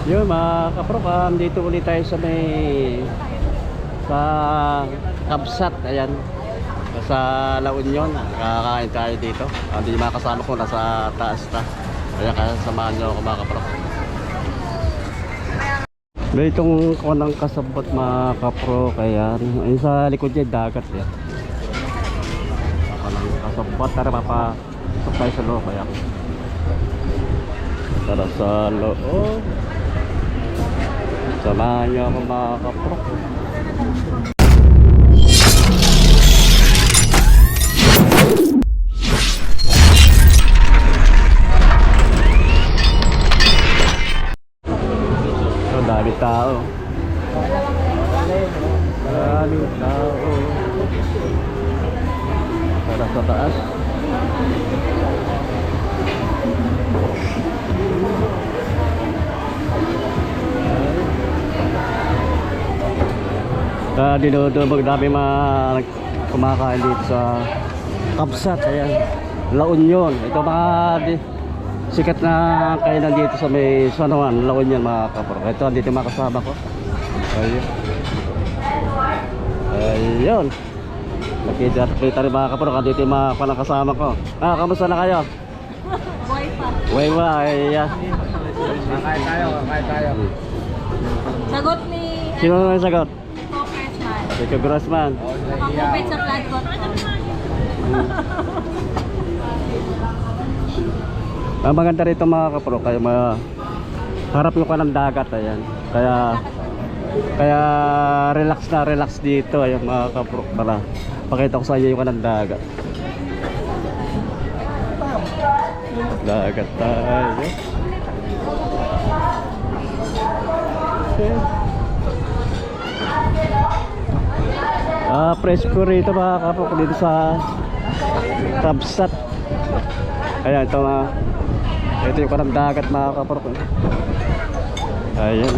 Yun mga kaprok, dito ulit tayo sa sa Kabsat, ayan, sa La Union. Kakain tayo dito. Hindi makasama ko, nasa taas ta. Kaya samahan nyo ako mga kaprok. May itong konang kasabot mga kaprok, ayan. Ayun sa likod dyan, dagat yan. Konang kasabot, tara papasok tayo sa loob, ayan. Tara sa loob. Samahan nyo ako mga kaprok. So, daming tao. Daming tao. Tara sa taas. Dinudumog dami mga kumakain dito sa Kabsat, ayan, La Union. Ito mga sikat na kainan dito sa may San Juan, La Union mga kaprok. Ito dito mga kasama ko. Ayun. Ayun. Nakita rin mga kaprok, dito yung mga kasama ko. Kamusta na kayo? Buhay pa. Buhay ba? Ayan. Kakain tayo. Sagot ni Sino na yung sagot? Congressman. Ikaw, Grossman. Nakakupit sa flag got. Ang maganda rito mga kapro, kaya harap yung kanang dagat, ayan. Kaya relax dito, ayan mga kapro. Para pakita ko sa inyo yung kanang dagat. Dagat tayo. Okay. Presko rito mga kapro dito sa Kabsat. Ayan, ito yung kanang dagat mga kapro. Ayan,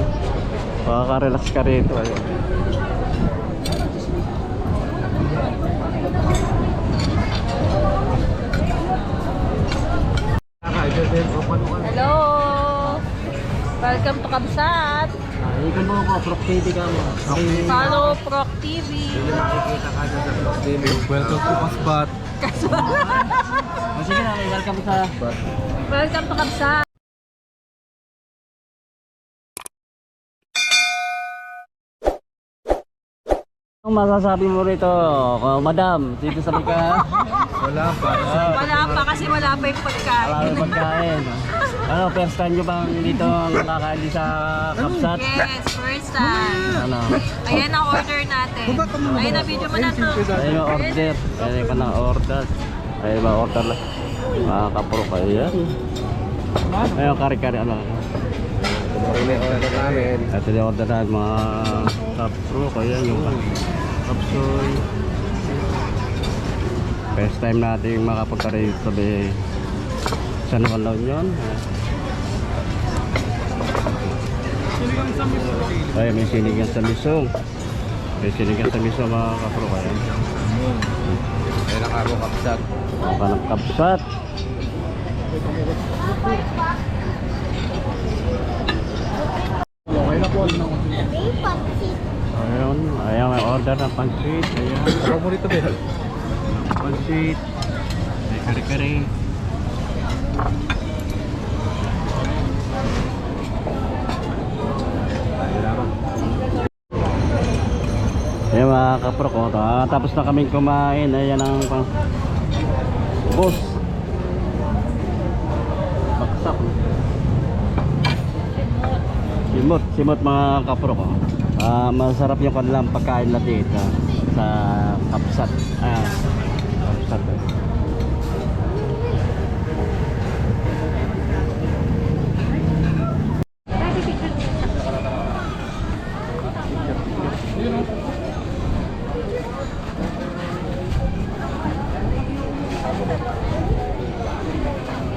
makaka-relax ka rito. Ayan. Hello! Welcome to Kabsat. Ikan mo ako, Proc TV ka mo. Follow Proc TV. Makikita ka dyan sa vlog din. Welcome to Kabsat. Sige na, welcome sa Welcome to Kabsat. Ang masasabi mo rito, madam, dito sa Mika? Wala pa. Wala pa kasi wala pa yung pagkain. Wala yung pagkain. Ano, first time nyo bang dito nakakain sa Kabsat? Yes, first time. Ano? Ayan ang order natin. Ayan na, video mo na to. Ayun yung order. Ayun pa na order. Ayun ba order lang. Mga kapro kayo yan. Ayun, kari-kari ano. Ini order namin. Ito yung order natin mga kapro kayo yung kapsoy. First time natin makapunta rin sa San Juan La Union. Ay, may sinigang sa misong. May sinigang sa misong mga kapro kayo. Ay, nakabo Kabsat. Mga ng Kabsat. Okay na po. Ayun, ayun, may order ng pancit. Ayan, Ako mo rito, Ben. pancit. May kare-kare. Ayan mga kapro ko, tapos na kaming kumain. Ayan ang boss. Baksak. Simot mga kapro ko. Masarap yung kanilang pagkain na dito sa Kabsat. Kabsat.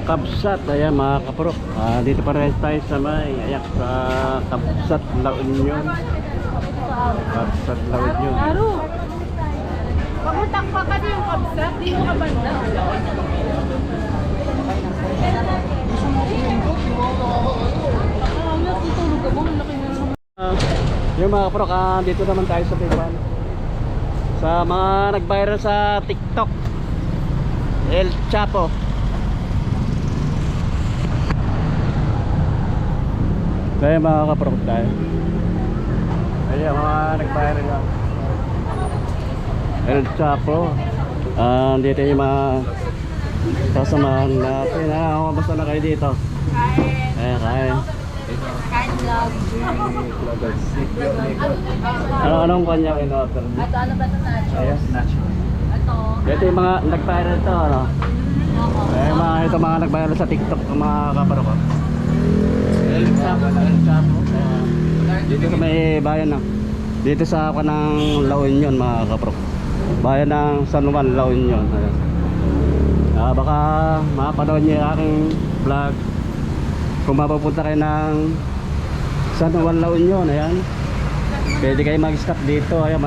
Kabsat, ayan mga kapro. Dito pa rin tayo sa may ayak sa Kabsat La Union. Kabsat La Union. Aro! Pagutang pa ka yung Kabsat, di mo ka banda. Yung mga kaprok, dito naman tayo sa Taiwan. Sa mga nag-viral sa TikTok, El Chapo. Kaya mga kaprok tayo. Ayan, mga nag-viral lang. El Chapo. Dito yung mga kasamahan natin. Kamusta na kayo dito? Kain. Ayan, kain. Kain vlog. Anong kanya in-order? Ito, ano ba ito nacho? Ayos, natural. Ito. Ito yung mga nag-viral to, ano? Eh, ito mga nag-viral sa TikTok ng mga kaparo ko. El Chapo. Dito sa may bayan na. Dito sa kanang La Union, mga kaparo. Bayan ng San Juan, La Union. Ayan. Baka mapanood niyo yung aking vlog kung mapupunta kayo ng San Juan, La Union. Ayan, pwede kayo mag-stop dito. Ayan,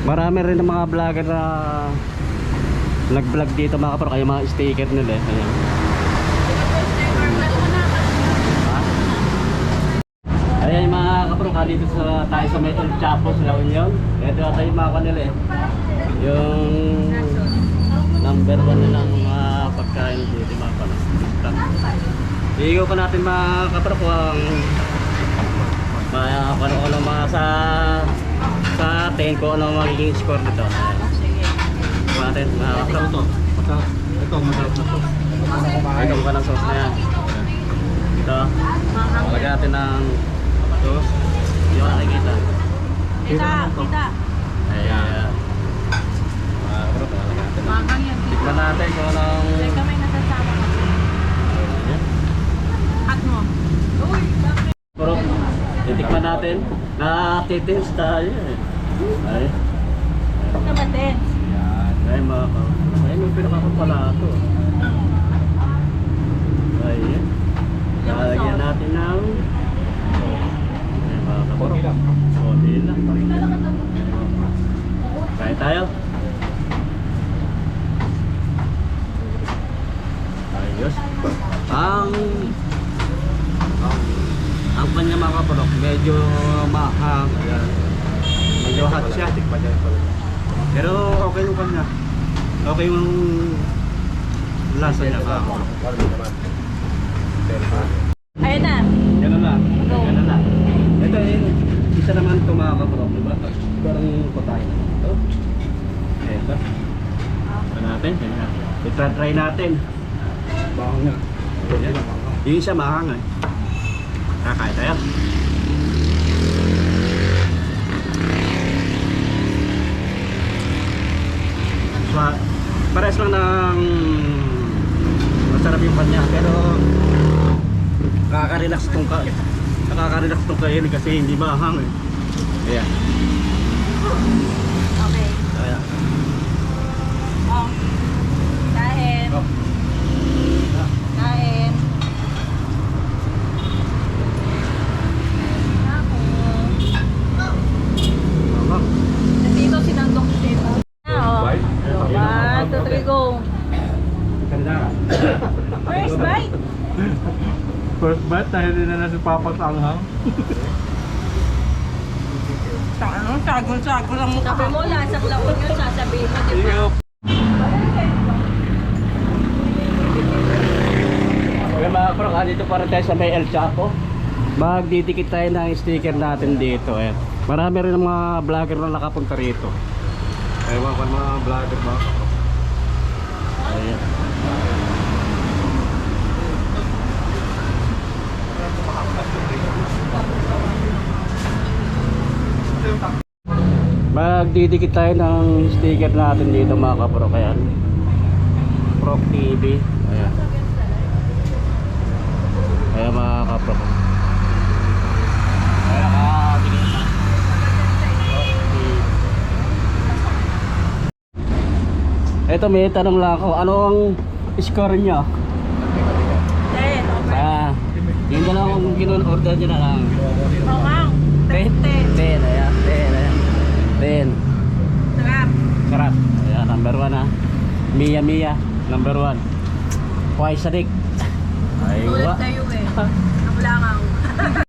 marami rin ng mga vlogger na nag-vlog dito, mga kapro. Kaya mga sticker nila. Ayan. Ayan yung mga kapro, dito sa tayo sa may El Chapo sa La Union. Ito tayo yung mga kanila yung number 1 nilang mga pagkain dito, mga kapro. Iigaw pa natin, mga kapro, kung ano mga sa 10 kung ano magiging score nito. Sige. Kung natin, mga kapro. Ito, masarap na to. Ito ka ng sauce na yan. Ito, malagyan natin ng sauce. Hindi ko nakikita. Kita. Ayan. Mga kapro, malagyan natin. Magang yan. Tikman natin kung anong... Teka, may nasasama ka. Ayan. At mo. Uy, bakit? Pero, titikman natin. Nakatitins tayo eh. Ay. Ito ba, Ten? Ay, mga kapro. Ay, may pinakakapalato. Ayan. Lalagyan natin ng... Ayan, mga kapro. Konti lang. Kain tayo. Ayos. Ang kanya, mga kapro, medyo mahang. Ayan. Medyo hot siya. Pero okay yung kanya. Okay yung lasa niya, mga kapro. Ayun na. Ganun lang. Ganun lang. Ito isa naman ito, mga kapro, diba? Parang patay. Ito. Ito. Ito natin. Itra-try natin. Bawang nga. Yung isa mahang eh. Kakain tayo. So, pares lang ng masarap yung kanya, pero nakaka-relax tong kain kasi hindi mahang eh. Ayan. Okay. Ayan. Oh. Kain. Kain. Aha. Nandito si Nandong dito. Bite? 1, 2, 3, go. Ganda. First bite. First bite, dahil din na si Papa sa anghang. Sagol lang mo. Sabi mo, lasang laon yun, sasabihin mo, di ba? Okay, mga kapro, dito pa rin tayo sa may El Chapo. Magdidikit tayo ng sticker natin dito eh. Marami rin mga vlogger na nakapunta rito. Ewan ko mga vlogger mga kapro. Ayan. Magdidikit tayo ng sticker natin dito, mga kapro. Kaya Proc TV. Ayan. Ayan, mga kapro. Ayan, nakadikit na. Proc TV. Eto, may tanong lang ako. Ano ang score nyo? 10, okay. Yung dalawang order nyo na lang. Mamang. 10. 10. Ayan, 10. Ayan. 10. Sarap. Sarap. Ayan, number 1 ha. Mia, number 1. Kuhay sadik. Tulad Aywa. tayo eh. Ang langaw.